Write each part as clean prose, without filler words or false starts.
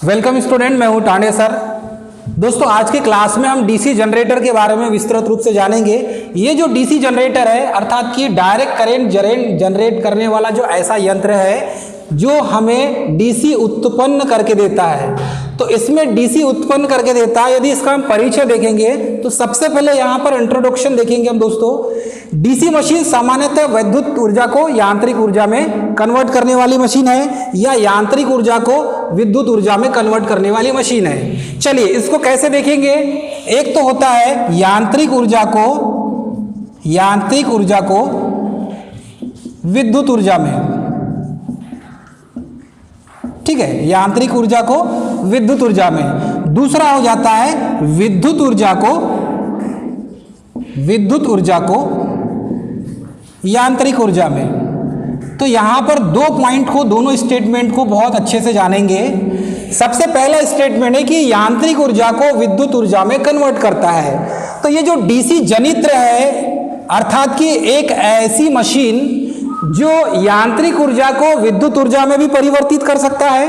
Welcome student, मैं हूं Tande sir. दोस्तों, आज की क्लास में हम डीसी जनरेटर के बारे में विस्तृत रूप से जानेंगे। ये जो डीसी जनरेटर है अर्थात कि डायरेक्ट करंट जनरेट करने वाला जो ऐसा यंत्र है जो हमें डीसी उत्पन्न करके देता है। तो इसमें डीसी उत्पन्न करके देता है। यदि इसका हम परिचय देखेंगे तो सबसे पहले यहाँ पर इंट्रोडक्शन देखेंगे हम दोस्तों। डीसी मशीन सामान्यतः विद्युत ऊर्जा को यांत्रिक ऊर्जा में कन्वर्ट करने वाली मशीन है या यांत्रिक ऊर्जा को विद्युत ऊर्जा में कन्वर्ट करने वाली मशीन है। चलिए इसको कैसे देखेंगे। एक तो होता है यांत्रिक ऊर्जा को विद्युत ऊर्जा में, ठीक है, यांत्रिक ऊर्जा को विद्युत ऊर्जा में। दूसरा हो जाता है विद्युत ऊर्जा को यांत्रिक ऊर्जा में। तो यहां पर दोनों स्टेटमेंट को बहुत अच्छे से जानेंगे। सबसे पहला स्टेटमेंट है कि यांत्रिक ऊर्जा को विद्युत ऊर्जा में कन्वर्ट करता है। तो ये जो डीसी जनित्र है अर्थात कि एक ऐसी मशीन जो यांत्रिक ऊर्जा को विद्युत ऊर्जा में भी परिवर्तित कर सकता है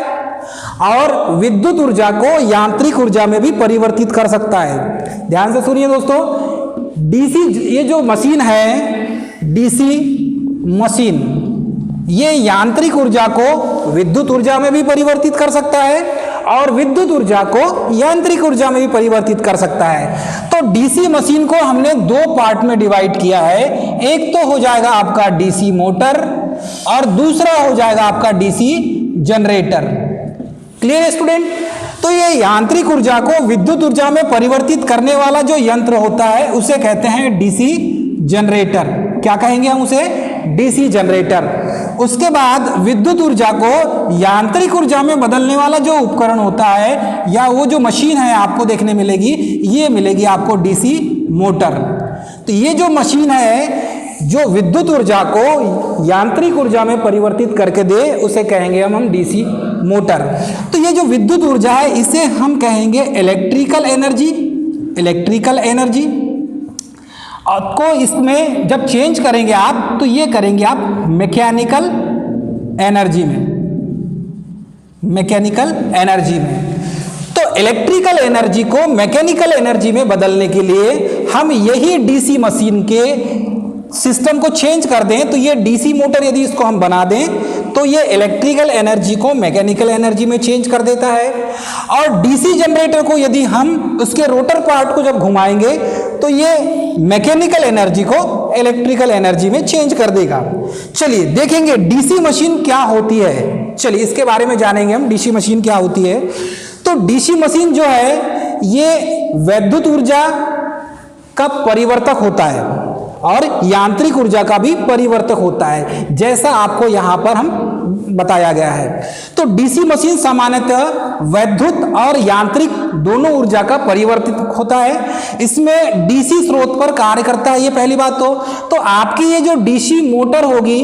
और विद्युत ऊर्जा को यांत्रिक ऊर्जा में भी परिवर्तित कर सकता है। ध्यान से सुनिए दोस्तों, डीसी ये जो मशीन है, डीसी मशीन ये यांत्रिक ऊर्जा को विद्युत ऊर्जा में भी परिवर्तित कर सकता है और विद्युत ऊर्जा को यांत्रिक ऊर्जा में भी परिवर्तित कर सकता है। तो डीसी मशीन को हमने दो पार्ट में डिवाइड किया है। एक तो हो जाएगा आपका डीसी मोटर और दूसरा हो जाएगा आपका डीसी जनरेटर। क्लियर है स्टूडेंट। तो ये यांत्रिक ऊर्जा को विद्युत ऊर्जा में परिवर्तित करने वाला जो यंत्र होता है उसे कहते हैं डीसी जनरेटर। क्या कहेंगे हम उसे? DC generator. उसके बाद विद्युत ऊर्जा को यांत्रिक ऊर्जा में बदलने वाला जो उपकरण होता है या वो जो मशीन है आपको देखने मिलेगी, ये मिलेगी आपको डीसी मोटर। तो ये जो मशीन है जो विद्युत ऊर्जा को यांत्रिक ऊर्जा में परिवर्तित करके दे उसे कहेंगे हम डीसी मोटर। तो ये जो विद्युत ऊर्जा है इसे हम कहेंगे इलेक्ट्रिकल एनर्जी। आपको इसमें जब चेंज करेंगे आप तो ये करेंगे आप मैकेनिकल एनर्जी में। तो इलेक्ट्रिकल एनर्जी को मैकेनिकल एनर्जी में बदलने के लिए हम यही डीसी मशीन के सिस्टम को चेंज कर दें। तो ये डीसी मोटर यदि इसको हम बना दें तो ये इलेक्ट्रिकल एनर्जी को मैकेनिकल एनर्जी में चेंज कर देता है। और डीसी जनरेटर को यदि हम उसके रोटर पार्ट को जब घुमाएंगे तो ये मैकेनिकल एनर्जी को इलेक्ट्रिकल एनर्जी में चेंज कर देगा। चलिए देखेंगे डीसी मशीन क्या होती है। चलिए इसके बारे में जानेंगे हम, डीसी मशीन क्या होती है। तो डीसी मशीन जो है ये विद्युत ऊर्जा का परिवर्तक होता है और यांत्रिक ऊर्जा का भी परिवर्तक होता है, जैसा आपको यहां पर हम बताया गया है। तो डीसी मशीन सामान्यतः विद्युत और यांत्रिक दोनों ऊर्जा का परिवर्तित होता है। इसमें डीसी स्रोत पर कार्य करता है, ये पहली बात। तो आपकी ये जो डीसी मोटर होगी,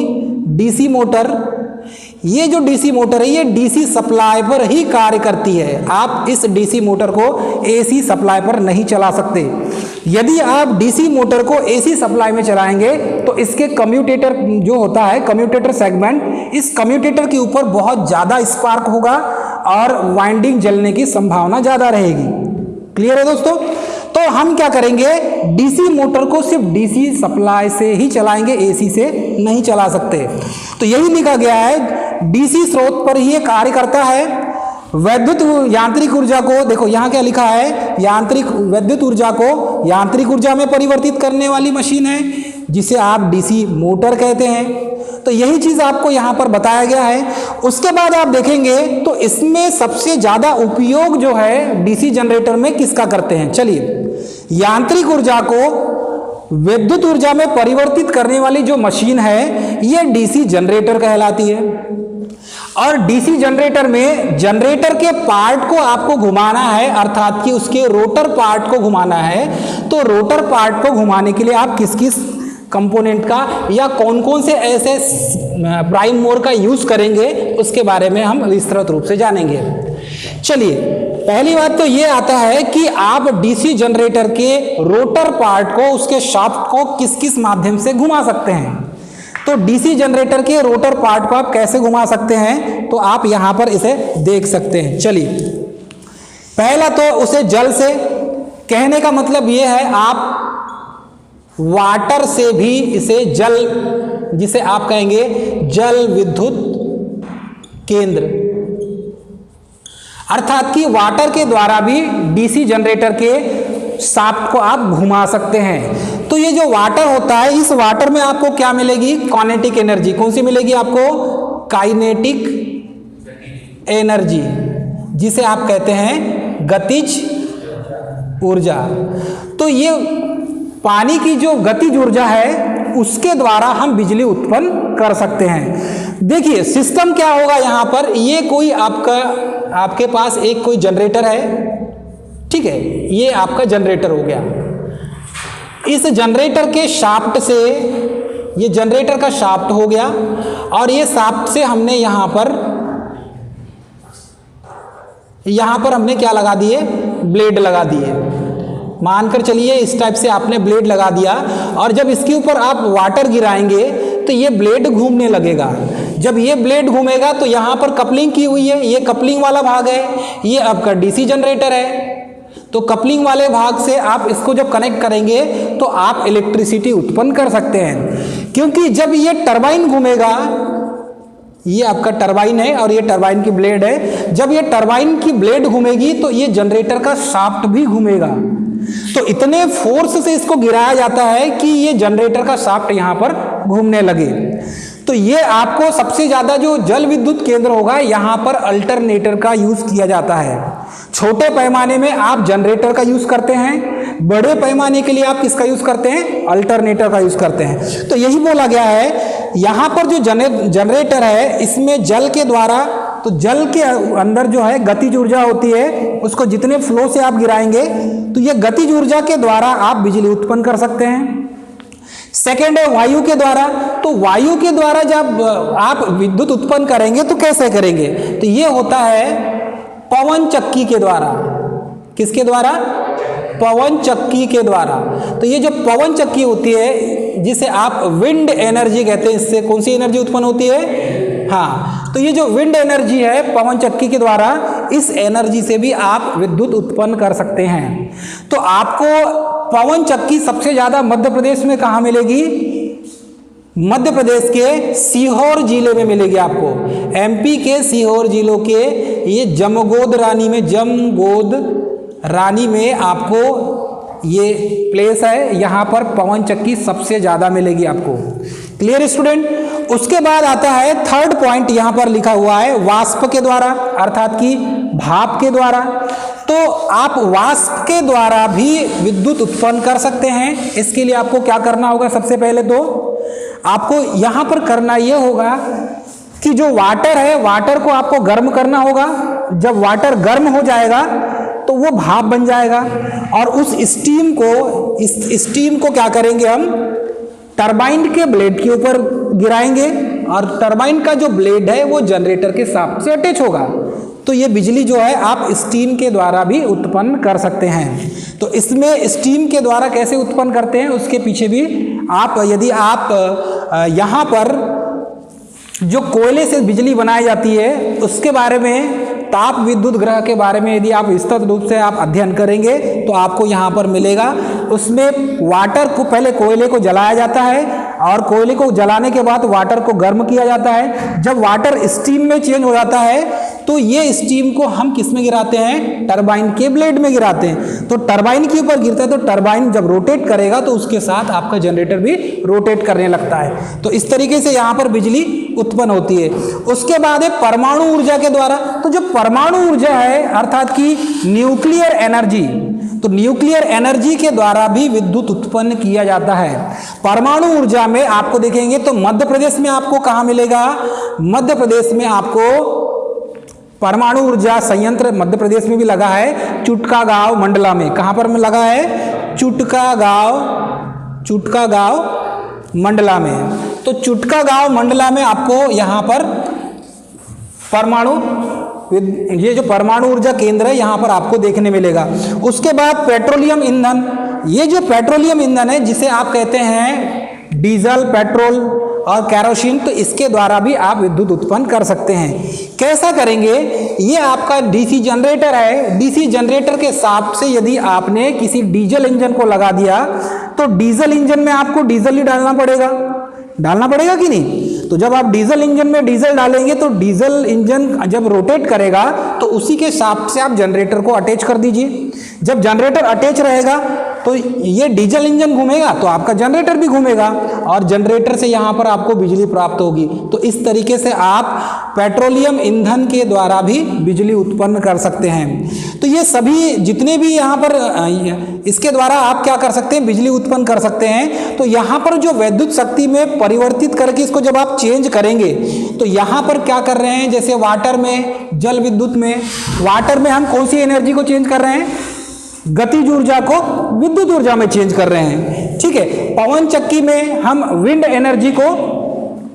ये जो डीसी मोटर है ये डीसी सप्लाई पर ही कार्य करती है। आप इस डीसी मोटर को एसी सप्लाई पर नहीं चला सकते। यदि आप डीसी मोटर को एसी सप्लाई में चलाएंगे तो इसके कम्यूटेटर जो होता है, कम्यूटेटर सेगमेंट, इस कम्यूटेटर के ऊपर बहुत ज़्यादा स्पार्क होगा और वाइंडिंग जलने की संभावना ज़्यादा रहेगी। क्लियर है दोस्तों। तो हम क्या करेंगे, डीसी मोटर को सिर्फ डीसी सप्लाई से ही चलाएंगे, एसी से नहीं चला सकते। तो यही लिखा गया है डीसी स्रोत पर ही कार्य करता है। विद्युत यांत्रिक ऊर्जा को, देखो यहाँ क्या लिखा है, विद्युत ऊर्जा को यांत्रिक ऊर्जा में परिवर्तित करने वाली मशीन है जिसे आप डीसी मोटर कहते हैं। तो यही चीज आपको यहाँ पर बताया गया है। उसके बाद आप देखेंगे तो इसमें सबसे ज्यादा उपयोग जो है डीसी जनरेटर में किसका करते हैं। चलिए, यांत्रिक ऊर्जा को विद्युत ऊर्जा में परिवर्तित करने वाली जो मशीन है ये डीसी जनरेटर कहलाती है। और डीसी जनरेटर में जनरेटर के पार्ट को आपको घुमाना है, अर्थात कि उसके रोटर पार्ट को घुमाना है। तो रोटर पार्ट को घुमाने के लिए आप किस किस कंपोनेंट का या कौन कौन से ऐसे प्राइम मूवर का यूज करेंगे उसके बारे में हम विस्तृत रूप से जानेंगे। चलिए, पहली बात तो ये आता है कि आप डीसी जनरेटर के रोटर पार्ट को, उसके शाफ्ट को किस किस माध्यम से घुमा सकते हैं। तो डीसी जनरेटर के रोटर पार्ट को आप कैसे घुमा सकते हैं, तो आप यहां पर इसे देख सकते हैं। चलिए पहला तो उसे जल से, कहने का मतलब ये है आप वाटर से भी इसे जल, जिसे आप कहेंगे जल विद्युत केंद्र, अर्थात कि वाटर के द्वारा भी डीसी जनरेटर के शाफ्ट को आप घुमा सकते हैं। तो ये जो वाटर होता है, इस वाटर में आपको क्या मिलेगी? Kinetic energy. कौन सी मिलेगी आपको? काइनेटिक एनर्जी, जिसे आप कहते हैं गतिज ऊर्जा। तो ये पानी की जो गतिज ऊर्जा है उसके द्वारा हम बिजली उत्पन्न कर सकते हैं। देखिए सिस्टम क्या होगा यहाँ पर, ये कोई आपके पास एक कोई जनरेटर है, ठीक है, ये आपका जनरेटर हो गया। इस जनरेटर के शाफ्ट से, ये जनरेटर का शाफ्ट हो गया, और ये शाफ्ट से हमने यहाँ पर हमने क्या लगा दिए? ब्लेड लगा दिए। मानकर चलिए इस टाइप से आपने ब्लेड लगा दिया, और जब इसके ऊपर आप वाटर गिराएंगे तो ये ब्लेड घूमने लगेगा। जब ये ब्लेड घूमेगा तो यहाँ पर कपलिंग की हुई है, ये कपलिंग वाला भाग है, ये आपका डीसी जनरेटर है। तो कपलिंग वाले भाग से आप इसको जब कनेक्ट करेंगे तो आप इलेक्ट्रिसिटी उत्पन्न कर सकते हैं। क्योंकि जब ये टरबाइन घूमेगा, ये आपका टरबाइन है और ये टरबाइन की ब्लेड है, जब ये टरबाइन की ब्लेड घूमेगी तो ये जनरेटर का शाफ्ट भी घूमेगा। तो इतने फोर्स से इसको गिराया जाता है कि ये जनरेटर का शाफ्ट यहाँ पर घूमने लगे। तो ये आपको सबसे ज्यादा जो जल विद्युत केंद्र होगा, यहाँ पर अल्टरनेटर का यूज किया जाता है। छोटे पैमाने में आप जनरेटर का यूज करते हैं, बड़े पैमाने के लिए आप किसका यूज करते हैं? अल्टरनेटर का यूज करते हैं। तो यही बोला गया है, यहाँ पर जो जनरेटर है इसमें जल के द्वारा, तो जल के अंदर जो है गतिज ऊर्जा होती है, उसको जितने फ्लो से आप गिराएंगे तो ये गतिज ऊर्जा के द्वारा आप बिजली उत्पन्न कर सकते हैं। सेकेंड है वायु के द्वारा। तो वायु के द्वारा जब आप विद्युत उत्पन्न करेंगे तो कैसे करेंगे? तो ये होता है पवन चक्की के द्वारा। किसके द्वारा? पवन चक्की के द्वारा। तो ये जो पवन चक्की होती है, जिसे आप विंड एनर्जी कहते हैं, इससे कौन सी एनर्जी उत्पन्न होती है? हाँ, तो ये जो विंड एनर्जी है पवन चक्की के द्वारा, इस एनर्जी से भी आप विद्युत उत्पन्न कर सकते हैं। तो आपको पवन चक्की सबसे ज्यादा मध्य प्रदेश में कहाँ मिलेगी? मध्य प्रदेश के सीहोर जिले में मिलेगी आपको। एमपी के सीहोर जिलों के ये जमगोद रानी में आपको ये प्लेस है, यहाँ पर पवन चक्की सबसे ज्यादा मिलेगी आपको। Clear student? उसके बाद आता है थर्ड पॉइंट, यहाँ पर लिखा हुआ है वाष्प के द्वारा, अर्थात कि भाप के द्वारा। तो आप वाष्प के द्वारा भी विद्युत उत्पन्न कर सकते हैं। इसके लिए आपको क्या करना होगा? सबसे पहले तो आपको यहाँ पर करना यह होगा कि जो वाटर है, वाटर को आपको गर्म करना होगा। जब वाटर गर्म हो जाएगा तो वो भाप बन जाएगा, और उस स्टीम को क्या करेंगे? हम टरबाइन के ब्लेड के ऊपर गिराएंगे, और टरबाइन का जो ब्लेड है वो जनरेटर के शाफ्ट से अटैच होगा। तो ये बिजली जो है आप स्टीम के द्वारा भी उत्पन्न कर सकते हैं। तो इसमें स्टीम के द्वारा कैसे उत्पन्न करते हैं उसके पीछे भी आप, यदि आप यहाँ पर जो कोयले से बिजली बनाई जाती है उसके बारे में, ताप विद्युत ग्रह के बारे में यदि आप विस्तृत रूप से आप अध्ययन करेंगे तो आपको यहाँ पर मिलेगा। उसमें वाटर को, पहले कोयले को जलाया जाता है, और कोयले को जलाने के बाद वाटर को गर्म किया जाता है। जब वाटर स्टीम में चेंज हो जाता है तो ये स्टीम को हम किस में गिराते हैं? टरबाइन के ब्लेड में गिराते हैं। तो टरबाइन के ऊपर गिरता है तो टरबाइन जब रोटेट करेगा तो उसके साथ आपका जनरेटर भी रोटेट करने लगता है। तो इस तरीके से यहाँ पर बिजली उत्पन्न होती है। उसके बाद है परमाणु ऊर्जा के द्वारा। तो जो परमाणु ऊर्जा है, अर्थात कि न्यूक्लियर एनर्जी, तो न्यूक्लियर एनर्जी के द्वारा भी विद्युत उत्पन्न किया जाता है। परमाणु ऊर्जा में आपको देखेंगे तो मध्य प्रदेश में आपको कहाँ मिलेगा? मध्य प्रदेश में आपको परमाणु ऊर्जा संयंत्र मध्य प्रदेश में भी लगा है, चुटका गांव मंडला में। कहाँ पर लगा है? चुटका गांव मंडला में। तो चुटका गांव मंडला में आपको यहाँ पर ये जो परमाणु ऊर्जा केंद्र है यहाँ पर आपको देखने मिलेगा। उसके बाद पेट्रोलियम ईंधन। ये जो पेट्रोलियम ईंधन है, जिसे आप कहते हैं डीजल, पेट्रोल और कैरोसिन, तो इसके द्वारा भी आप विद्युत उत्पन्न कर सकते हैं। कैसा करेंगे? ये आपका डीसी जनरेटर है। डीसी जनरेटर के हिसाब से यदि आपने किसी डीजल इंजन को लगा दिया तो डीजल इंजन में आपको डीजल ही डालना पड़ेगा कि नहीं? तो जब आप डीजल इंजन में डीजल डालेंगे तो डीजल इंजन जब रोटेट करेगा तो उसी के हिसाब से आप जनरेटर को अटैच कर दीजिए। जब जनरेटर अटैच रहेगा तो ये डीजल इंजन घूमेगा तो आपका जनरेटर भी घूमेगा और जनरेटर से यहाँ पर आपको बिजली प्राप्त होगी। तो इस तरीके से आप पेट्रोलियम ईंधन के द्वारा भी बिजली उत्पन्न कर सकते हैं। तो ये सभी जितने भी यहाँ पर इसके द्वारा आप क्या कर सकते हैं? बिजली उत्पन्न कर सकते हैं। तो यहाँ पर जो विद्युत शक्ति में परिवर्तित करके इसको जब आप चेंज करेंगे तो यहाँ पर क्या कर रहे हैं? जैसे वाटर में, जल विद्युत में, वाटर में हम कौन सी एनर्जी को चेंज कर रहे हैं? गतिज ऊर्जा को विद्युत ऊर्जा में चेंज कर रहे हैं। ठीक है। पवन चक्की में हम विंड एनर्जी को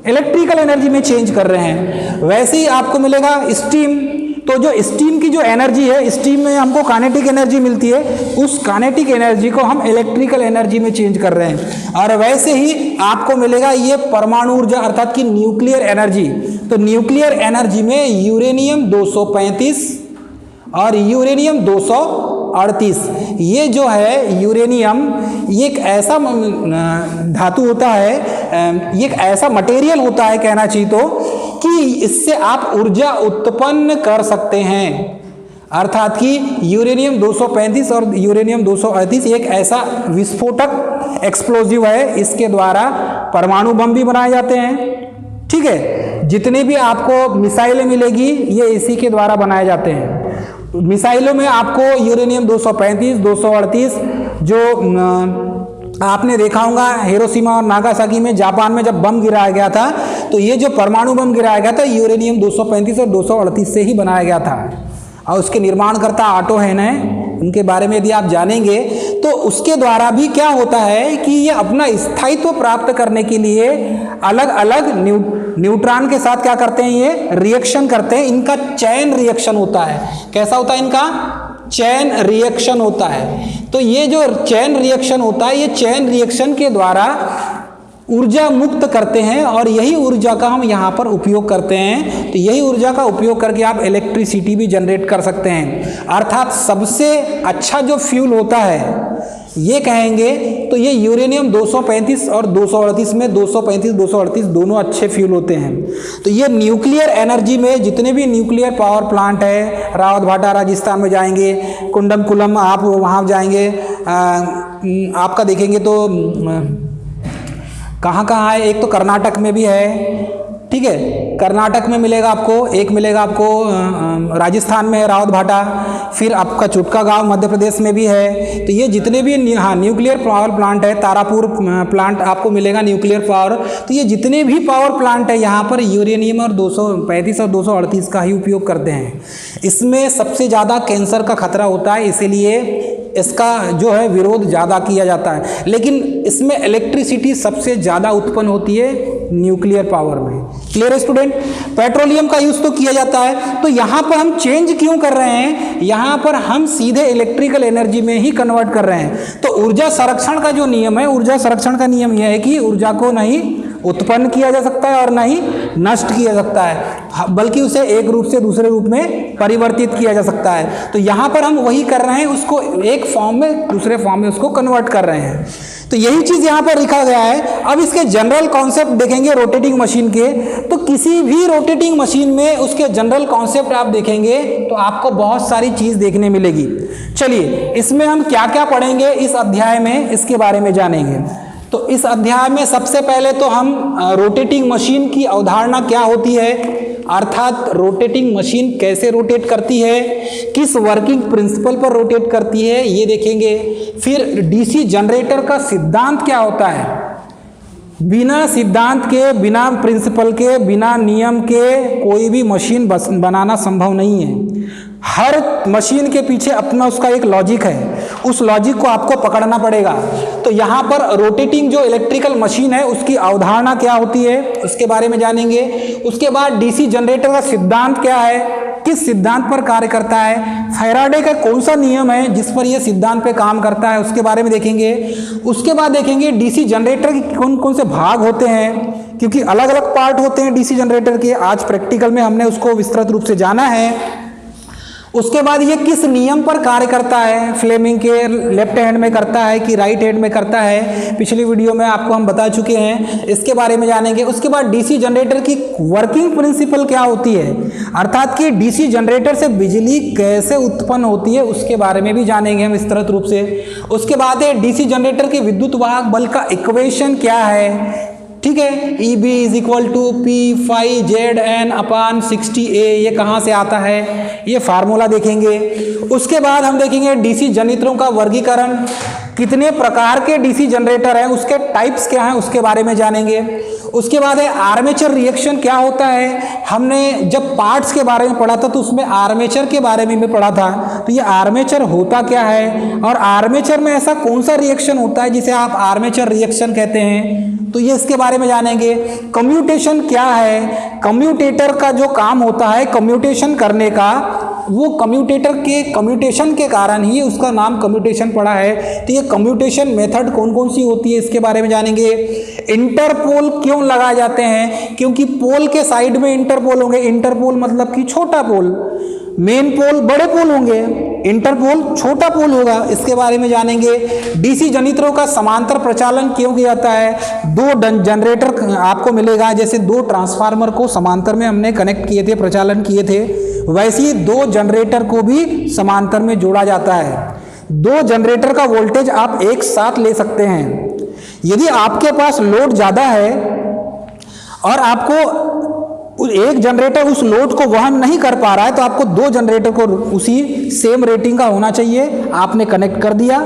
इलेक्ट्रिकल एनर्जी में चेंज कर रहे हैं। वैसे ही आपको मिलेगा स्टीम। तो जो स्टीम की जो एनर्जी है, स्टीम में हमको काइनेटिक एनर्जी मिलती है, उस काइनेटिक एनर्जी को हम इलेक्ट्रिकल एनर्जी में चेंज कर रहे हैं। और वैसे ही आपको मिलेगा ये परमाणु ऊर्जा अर्थात कि न्यूक्लियर एनर्जी। तो न्यूक्लियर एनर्जी में यूरेनियम 235 और यूरेनियम 238, ये जो है यूरेनियम, ये एक ऐसा धातु होता है, ये एक ऐसा मटेरियल होता है कहना चाहिए तो, कि इससे आप ऊर्जा उत्पन्न कर सकते हैं। अर्थात कि यूरेनियम 235 और यूरेनियम 238 एक ऐसा विस्फोटक एक्सप्लोजिव है, इसके द्वारा परमाणु बम भी बनाए जाते हैं। ठीक है। जितने भी आपको मिसाइलें मिलेगी ये इसी के द्वारा बनाए जाते हैं। मिसाइलों में आपको यूरेनियम 235, 238 जो आपने देखा होगा हिरोशिमा और नागासाकी में, जापान में जब बम गिराया गया था, तो ये जो परमाणु बम गिराया गया था यूरेनियम 235 और 238 से ही बनाया गया था। और उसके निर्माणकर्ता ऑटो हैन है, उनके बारे में यदि आप जानेंगे तो उसके द्वारा भी क्या होता है कि ये अपना स्थायित्व प्राप्त करने के लिए अलग अलग न्यूट्रॉन के साथ क्या करते हैं? ये रिएक्शन करते हैं। इनका चैन रिएक्शन होता है। कैसा होता है इनका? चैन रिएक्शन होता है। तो ये जो चैन रिएक्शन होता है, ये चैन रिएक्शन के द्वारा ऊर्जा मुक्त करते हैं और यही ऊर्जा का हम यहाँ पर उपयोग करते हैं। तो यही ऊर्जा का उपयोग करके आप इलेक्ट्रिसिटी भी जनरेट कर सकते हैं। अर्थात सबसे अच्छा जो फ्यूल होता है ये कहेंगे तो ये यूरेनियम 235 और 238 में 235, 238 दोनों अच्छे फ्यूल होते हैं। तो ये न्यूक्लियर एनर्जी में जितने भी न्यूक्लियर पावर प्लांट है, रावत भाटा राजस्थान में जाएंगे, कुंडम आप वहाँ जाएंगे, आपका देखेंगे तो कहाँ कहाँ है? एक तो कर्नाटक में भी है। ठीक है। कर्नाटक में मिलेगा आपको, एक मिलेगा आपको राजस्थान में है रावत भाटा, फिर आपका चुटका गांव मध्य प्रदेश में भी है। तो ये जितने भी न्यूक्लियर पावर प्लांट है, तारापुर प्लांट आपको मिलेगा न्यूक्लियर पावर। तो ये जितने भी पावर प्लांट है यहाँ पर यूरेनियम और 235 और 238 का ही उपयोग करते हैं। इसमें सबसे ज़्यादा कैंसर का खतरा होता है, इसीलिए इसका जो है विरोध ज़्यादा किया जाता है। लेकिन इसमें इलेक्ट्रिसिटी सबसे ज़्यादा उत्पन्न होती है न्यूक्लियर पावर में। क्लियर है स्टूडेंट? पेट्रोलियम का यूज़ तो किया जाता है। तो यहाँ पर हम चेंज क्यों कर रहे हैं? यहाँ पर हम सीधे इलेक्ट्रिकल एनर्जी में ही कन्वर्ट कर रहे हैं। तो ऊर्जा संरक्षण का जो नियम है, ऊर्जा संरक्षण का नियम यह है कि ऊर्जा को नहीं उत्पन्न किया जा सकता है और ना ही नष्ट किया जा सकता है, बल्कि उसे एक रूप से दूसरे रूप में परिवर्तित किया जा सकता है। तो यहाँ पर हम वही कर रहे हैं, उसको एक फॉर्म में दूसरे फॉर्म में उसको कन्वर्ट कर रहे हैं। तो यही चीज़ यहाँ पर लिखा गया है। अब इसके जनरल कॉन्सेप्ट देखेंगे रोटेटिंग मशीन के, तो किसी भी रोटेटिंग मशीन में उसके जनरल कॉन्सेप्ट आप देखेंगे तो आपको बहुत सारी चीज़ देखने मिलेगी। चलिए इसमें हम क्या क्या पढ़ेंगे इस अध्याय में, इसके बारे में जानेंगे। तो इस अध्याय में सबसे पहले तो हम रोटेटिंग मशीन की अवधारणा क्या होती है, अर्थात रोटेटिंग मशीन कैसे रोटेट करती है, किस वर्किंग प्रिंसिपल पर रोटेट करती है, ये देखेंगे। फिर डीसी जनरेटर का सिद्धांत क्या होता है। बिना सिद्धांत के, बिना प्रिंसिपल के, बिना नियम के कोई भी मशीन बनाना संभव नहीं है। हर मशीन के पीछे अपना उसका एक लॉजिक है, उस लॉजिक को आपको पकड़ना पड़ेगा। तो यहाँ पर रोटेटिंग जो इलेक्ट्रिकल मशीन है उसकी अवधारणा क्या होती है उसके बारे में जानेंगे। उसके बाद डीसी जनरेटर का सिद्धांत क्या है, किस सिद्धांत पर कार्य करता है, फैराडे का कौन सा नियम है जिस पर यह सिद्धांत पे काम करता है, उसके बारे में देखेंगे। उसके बाद देखेंगे डीसी जनरेटर के कौन कौन से भाग होते हैं, क्योंकि अलग अलग पार्ट होते हैं डीसी जनरेटर के। आज प्रैक्टिकल में हमने उसको विस्तृत रूप से जाना है। उसके बाद ये किस नियम पर कार्य करता है, फ्लेमिंग के लेफ्ट हैंड में करता है कि राइट हैंड में करता है, पिछली वीडियो में आपको हम बता चुके हैं, इसके बारे में जानेंगे। उसके बाद डीसी जनरेटर की वर्किंग प्रिंसिपल क्या होती है, अर्थात कि डीसी जनरेटर से बिजली कैसे उत्पन्न होती है, उसके बारे में भी जानेंगे हम विस्तृत रूप से। उसके बाद है डीसी जनरेटर के विद्युत वाहक बल का इक्वेशन क्या है, ठीक है, EB is equal to P5ZN/60A, ये कहाँ से आता है, ये फार्मूला देखेंगे। उसके बाद हम देखेंगे डीसी जनरेटरों का वर्गीकरण, कितने प्रकार के डीसी जनरेटर हैं, उसके टाइप्स क्या हैं, उसके बारे में जानेंगे। उसके बाद है आर्मेचर रिएक्शन क्या होता है। हमने जब पार्ट्स के बारे में पढ़ा था तो उसमें आर्मेचर के बारे में पढ़ा था, तो ये आर्मेचर होता क्या है और आर्मेचर में ऐसा कौन सा रिएक्शन होता है जिसे आप आर्मेचर रिएक्शन कहते हैं, तो ये इसके बारे में जानेंगे। कम्यूटेशन क्या है, कम्यूटेटर का जो काम होता है कम्यूटेशन करने का, वो कम्यूटेटर के कम्यूटेशन के कारण ही उसका नाम कम्यूटेशन पड़ा है, तो ये कम्यूटेशन मेथड कौन कौन सी होती है इसके बारे में जानेंगे। इंटरपोल क्यों लगाए जाते हैं, क्योंकि पोल के साइड में इंटरपोल होंगे, इंटरपोल मतलब कि छोटा पोल, मेन पोल बड़े पोल होंगे, इंटरपोल छोटा पोल होगा, इसके बारे में जानेंगे। डीसी जनरेटरों का समांतर प्रचालन क्यों किया जाता है, दो जनरेटर आपको मिलेगा, जैसे दो ट्रांसफार्मर को समांतर में हमने कनेक्ट किए थे, प्रचालन किए थे, वैसे ही दो जनरेटर को भी समांतर में जोड़ा जाता है। दो जनरेटर का वोल्टेज आप एक साथ ले सकते हैं। यदि आपके पास लोड ज़्यादा है और आपको एक जनरेटर उस लोड को वहन नहीं कर पा रहा है, तो आपको दो जनरेटर को उसी सेम रेटिंग का होना चाहिए, आपने कनेक्ट कर दिया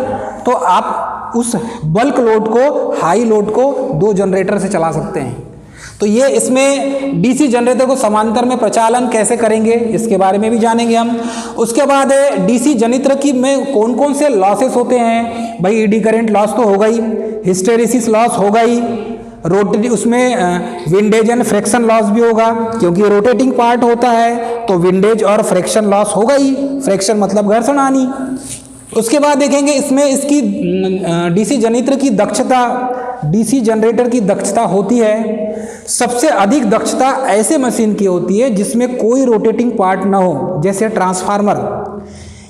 तो आप उस बल्क लोड को, हाई लोड को दो जनरेटर से चला सकते हैं। तो ये इसमें डीसी जनरेटर को समांतर में प्रचालन कैसे करेंगे इसके बारे में भी जानेंगे हम। उसके बाद डीसी जनरेटर की में कौन कौन से लॉसेस होते हैं, भाई ईडी करंट लॉस तो होगा ही, हिस्टेरिसिस लॉस होगा ही, उसमें विंडेज एंड फ्रैक्शन लॉस भी होगा, क्योंकि रोटेटिंग पार्ट होता है तो विंडेज और फ्रैक्शन लॉस होगा ही, फ्रैक्शन मतलब घर्षण हानि। उसके बाद देखेंगे इसमें इसकी डीसी जनरेटर की दक्षता, डीसी जनरेटर की दक्षता होती है, सबसे अधिक दक्षता ऐसे मशीन की होती है जिसमें कोई रोटेटिंग पार्ट ना हो, जैसे ट्रांसफार्मर।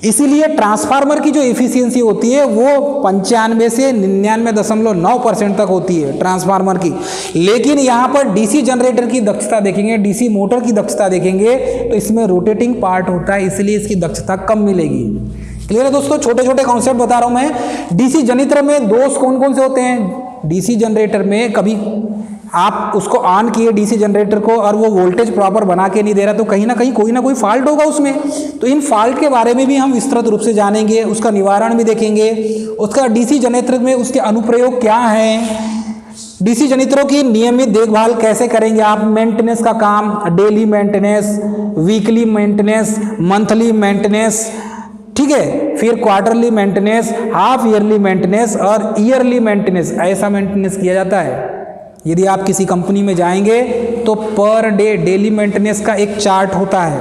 इसीलिए ट्रांसफार्मर की जो एफिशिएंसी होती है वो 95 से 99.9% तक होती है ट्रांसफार्मर की। लेकिन यहाँ पर डीसी जनरेटर की दक्षता देखेंगे, डीसी मोटर की दक्षता देखेंगे तो इसमें रोटेटिंग पार्ट होता है, इसलिए इसकी दक्षता कम मिलेगी। क्लियर है दोस्तों, छोटे छोटे कॉन्सेप्ट बता रहा हूँ मैं। डीसी जनरेटर में दोष कौन कौन से होते हैं, डीसी जनरेटर में कभी आप उसको ऑन किए डीसी जनरेटर को और वो वोल्टेज प्रॉपर बना के नहीं दे रहा, तो कहीं ना कहीं कोई ना कोई फॉल्ट होगा उसमें। तो इन फॉल्ट के बारे में भी हम विस्तृत रूप से जानेंगे, उसका निवारण भी देखेंगे। उसका डीसी जनरेटर में उसके अनुप्रयोग क्या हैं, डीसी जनरेटरों की नियमित देखभाल कैसे करेंगे आप, मेंटेनेंस का काम, daily maintenance, weekly maintenance, monthly maintenance, ठीक है, फिर quarterly maintenance, half yearly maintenance और ईयरली मेंटेनेंस, ऐसा मेंटेनेंस किया जाता है। यदि आप किसी कंपनी में जाएंगे तो पर डे डेली मेंटेनेंस का एक चार्ट होता है।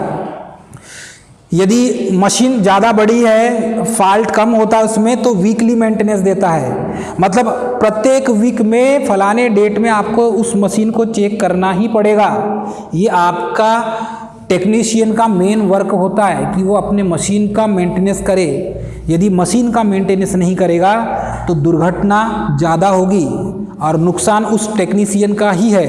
यदि मशीन ज़्यादा बड़ी है, फॉल्ट कम होता है उसमें, तो वीकली मेंटेनेंस देता है, मतलब प्रत्येक वीक में फलाने डेट में आपको उस मशीन को चेक करना ही पड़ेगा। ये आपका टेक्नीशियन का मेन वर्क होता है कि वो अपने मशीन का मेंटेनेंस करे। यदि मशीन का मेंटेनेंस नहीं करेगा तो दुर्घटना ज़्यादा होगी और नुकसान उस टेक्नीशियन का ही है।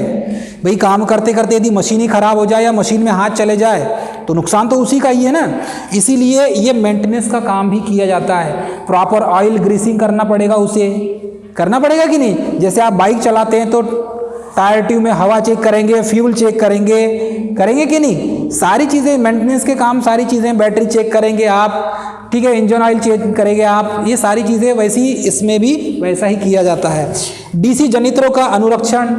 भाई काम करते करते यदि मशीन ही खराब हो जाए या मशीन में हाथ चले जाए तो नुकसान तो उसी का ही है ना। इसीलिए ये मेंटेनेंस का काम भी किया जाता है। प्रॉपर ऑयल ग्रीसिंग करना पड़ेगा, उसे करना पड़ेगा कि नहीं। जैसे आप बाइक चलाते हैं तो टायर ट्यूब में हवा चेक करेंगे, फ्यूल चेक करेंगे, करेंगे कि नहीं, सारी चीज़ें मेंटेनेंस के काम, सारी चीज़ें बैटरी चेक करेंगे आप, ठीक है, इंजन ऑयल चेक करेंगे आप, ये सारी चीज़ें वैसी इसमें भी वैसा ही किया जाता है। डीसी जनरेटरों का अनुरक्षण,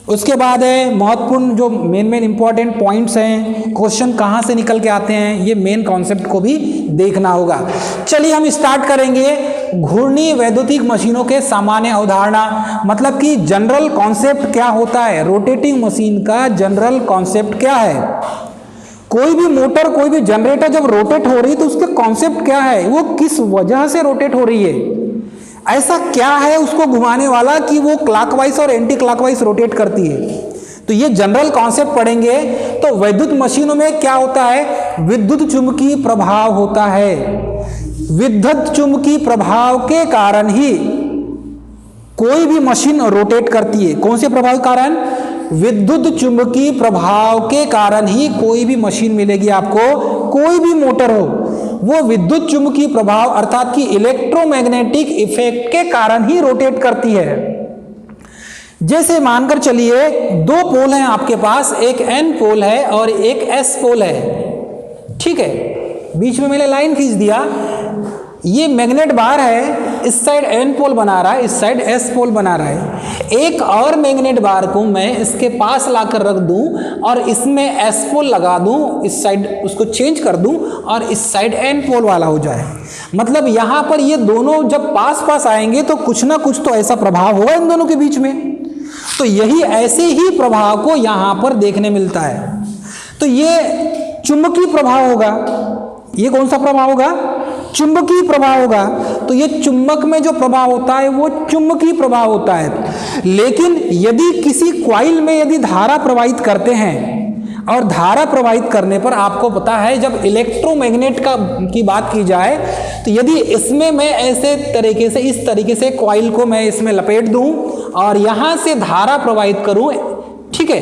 उसके बाद है महत्वपूर्ण जो मेन इंपॉर्टेंट पॉइंट्स हैं, क्वेश्चन कहाँ से निकल के आते हैं, ये मेन कॉन्सेप्ट को भी देखना होगा। चलिए हम स्टार्ट करेंगे घूर्णी वैद्युतिक मशीनों के सामान्य अवधारणा, मतलब कि जनरल कॉन्सेप्ट क्या होता है, रोटेटिंग मशीन का जनरल कॉन्सेप्ट क्या है। कोई भी मोटर, कोई भी जनरेटर जब रोटेट हो रही है तो उसके कॉन्सेप्ट क्या है, वो किस वजह से रोटेट हो रही है, ऐसा क्या है उसको घुमाने वाला कि वो क्लॉकवाइज और एंटी क्लॉकवाइज रोटेट करती है। तो ये जनरल कॉन्सेप्ट पढ़ेंगे। तो वैद्युत मशीनों में क्या होता है, विद्युत चुंबकीय प्रभाव होता है। विद्युत चुंबकीय प्रभाव के कारण ही कोई भी मशीन रोटेट करती है। कौन से प्रभाव के कारण, विद्युत चुंबकीय प्रभाव के कारण ही कोई भी मशीन मिलेगी आपको, कोई भी मोटर हो, वो विद्युत चुंबकीय प्रभाव अर्थात कि इलेक्ट्रोमैग्नेटिक इफेक्ट के कारण ही रोटेट करती है। जैसे मानकर चलिए दो पोल हैं आपके पास, एक एन पोल है और एक एस पोल है, ठीक है, बीच में मैंने लाइन खींच दिया, ये मैग्नेट बार है, इस साइड एन पोल बना रहा है, इस साइड एस पोल बना रहा है। एक और मैग्नेट बार को मैं इसके पास लाकर रख दूं और इसमें एस पोल लगा दूं, इस साइड उसको चेंज कर दूं और इस साइड एन पोल वाला हो जाए। मतलब यहां पर ये दोनों जब पास पास आएंगे तो कुछ ना कुछ तो ऐसा प्रभाव होगा इन दोनों के बीच में। तो यही ऐसे ही प्रभाव को यहां पर देखने मिलता है। तो ये चुंबकीय प्रभाव होगा। ये कौन सा प्रभाव होगा, चुंबकीय प्रभाव होगा। तो ये चुंबक में जो प्रभाव होता है वो चुंबकीय प्रभाव होता है। लेकिन यदि किसी कॉइल में यदि धारा प्रवाहित करते हैं, और धारा प्रवाहित करने पर आपको पता है जब इलेक्ट्रोमैग्नेट की बात की जाए तो यदि इसमें मैं ऐसे तरीके से, इस तरीके से कॉइल को मैं इसमें लपेट दूं और यहां से धारा प्रवाहित करूं, ठीक है,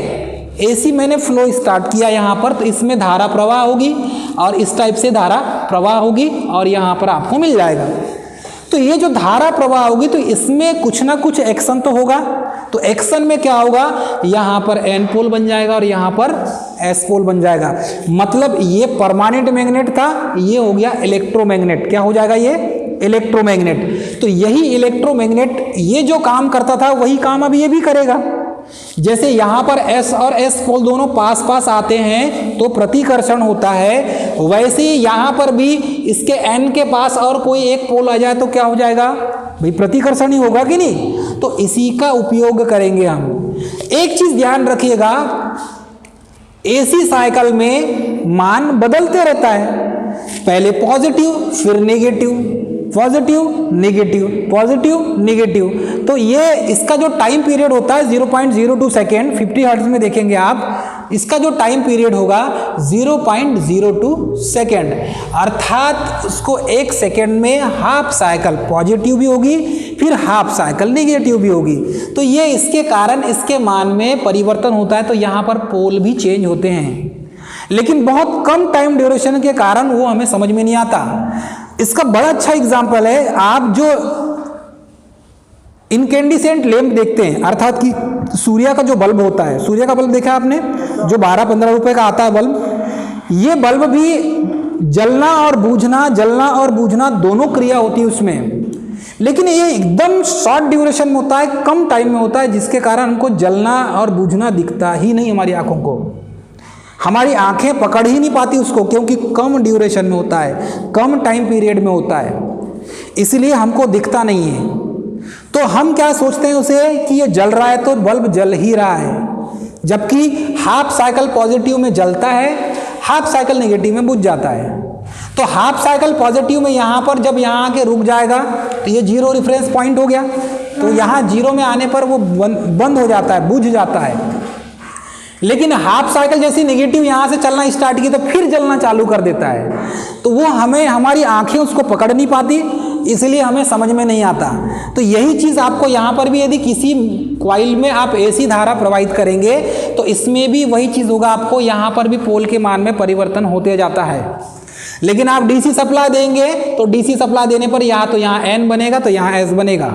एसी मैंने फ्लो स्टार्ट किया यहां पर, तो इसमें धारा प्रवाह होगी और इस टाइप से धारा प्रवाह होगी और यहां पर आपको मिल जाएगा। तो ये जो धारा प्रवाह होगी तो इसमें कुछ ना कुछ एक्शन तो होगा। तो एक्शन में क्या होगा, यहां पर एन पोल बन जाएगा और यहां पर एस पोल बन जाएगा। मतलब ये परमानेंट मैग्नेट था, ये हो गया इलेक्ट्रोमैग्नेट। क्या हो जाएगा ये, इलेक्ट्रोमैग्नेट। तो यही इलेक्ट्रोमैग्नेट ये जो काम करता था वही काम अब ये भी करेगा। जैसे यहां पर S और S पोल दोनों पास पास आते हैं तो प्रतिकर्षण होता है, वैसे ही यहां पर भी इसके N के पास और कोई एक पोल आ जाए तो क्या हो जाएगा भाई, प्रतिकर्षण ही होगा कि नहीं। तो इसी का उपयोग करेंगे हम। एक चीज ध्यान रखिएगा, एसी साइकिल में मान बदलते रहता है, पहले पॉजिटिव फिर negative, positive negative, positive negative. तो ये इसका जो टाइम पीरियड होता है 0.02 सेकेंड, 50 हर्ट्ज में देखेंगे आप, इसका जो टाइम पीरियड होगा 0.02 सेकेंड, अर्थात उसको एक सेकेंड में हाफ साइकिल पॉजिटिव भी होगी फिर हाफ साइकिल नेगेटिव भी होगी। तो ये इसके कारण इसके मान में परिवर्तन होता है। तो यहाँ पर पोल भी चेंज होते हैं, लेकिन बहुत कम टाइम ड्यूरेशन के कारण वो हमें समझ में नहीं आता। इसका बड़ा अच्छा एग्जाम्पल है, आप जो इनकेंडिसेंट लैंप देखते हैं, अर्थात कि सूर्य का जो बल्ब होता है, सूर्य का बल्ब देखा आपने, जो 12-15 रुपए का आता है बल्ब, ये बल्ब भी जलना और बूझना, जलना और बूझना दोनों क्रिया होती है उसमें, लेकिन ये एकदम शॉर्ट ड्यूरेशन में होता है, कम टाइम में होता है, जिसके कारण हमको जलना और बूझना दिखता ही नहीं हमारी आंखों को। हमारी आंखें पकड़ ही नहीं पाती उसको, क्योंकि कम ड्यूरेशन में होता है, कम टाइम पीरियड में होता है, इसलिए हमको दिखता नहीं है। तो हम क्या सोचते हैं उसे कि ये जल रहा है तो बल्ब जल ही रहा है, जबकि हाफ साइकिल पॉजिटिव में जलता है, हाफ साइकिल नेगेटिव में बुझ जाता है। तो हाफ साइकिल पॉजिटिव में यहाँ पर जब यहाँ आके रुक जाएगा तो ये जीरो रेफरेंस पॉइंट हो गया, तो यहाँ जीरो में आने पर वो बंद हो जाता है, बुझ जाता है। लेकिन हाफ साइकिल जैसी नेगेटिव यहाँ से चलना स्टार्ट की तो फिर जलना चालू कर देता है, तो वो हमारी आंखें उसको पकड़ नहीं पाती, इसलिए हमें समझ में नहीं आता। तो यही चीज़ आपको यहाँ पर भी, यदि किसी कॉइल में आप एसी धारा प्रवाहित करेंगे तो इसमें भी वही चीज़ होगा, आपको यहाँ पर भी पोल के मान में परिवर्तन होते जाता है। लेकिन आप डीसी सप्लाई देंगे तो डीसी सप्लाई देने पर यहाँ तो यहाँ एन बनेगा तो यहाँ एस बनेगा,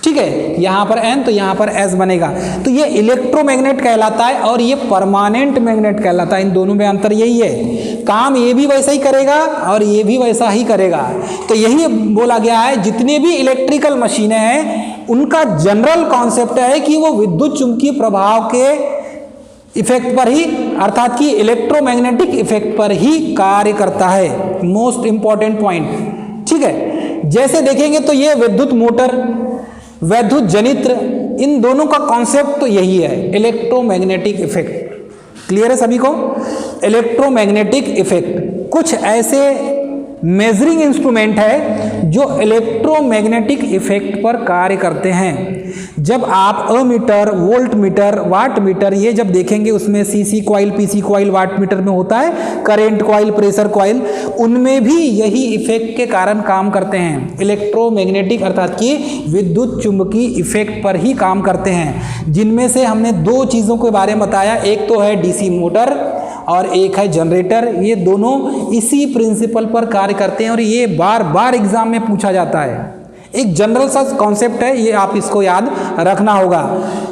ठीक है, यहाँ पर एन तो यहाँ पर एस बनेगा। तो ये इलेक्ट्रोमैग्नेट कहलाता है और ये परमानेंट मैग्नेट कहलाता है। इन दोनों में अंतर यही है, काम ये भी वैसा ही करेगा और ये भी वैसा ही करेगा। तो यही बोला गया है, जितने भी इलेक्ट्रिकल मशीनें हैं उनका जनरल कॉन्सेप्ट है कि वो विद्युत चुंबकीय प्रभाव के इफेक्ट पर ही, अर्थात कि इलेक्ट्रोमैग्नेटिक इफेक्ट पर ही कार्य करता है। मोस्ट इंपॉर्टेंट पॉइंट, ठीक है। जैसे देखेंगे तो ये विद्युत मोटर, वैद्युत जनित्र, इन दोनों का कॉन्सेप्ट तो यही है, इलेक्ट्रोमैग्नेटिक इफेक्ट। क्लियर है सभी को? इलेक्ट्रोमैग्नेटिक इफेक्ट कुछ ऐसे मेजरिंग इंस्ट्रूमेंट है जो इलेक्ट्रोमैग्नेटिक इफेक्ट पर कार्य करते हैं। जब आप ammeter, voltmeter, wattmeter ये जब देखेंगे उसमें CC coil, PC coil wattmeter में होता है, करंट कॉइल, प्रेशर कॉइल, उनमें भी यही इफेक्ट के कारण काम करते हैं। इलेक्ट्रोमैग्नेटिक अर्थात कि विद्युत चुंबकीय इफेक्ट पर ही काम करते हैं, जिनमें से हमने दो चीज़ों के बारे में बताया, एक तो है डीसी मोटर और एक है जनरेटर। ये दोनों इसी प्रिंसिपल पर कार्य करते हैं और ये बार बार एग्जाम में पूछा जाता है। एक जनरल सा कॉन्सेप्ट है, ये आप इसको याद रखना होगा।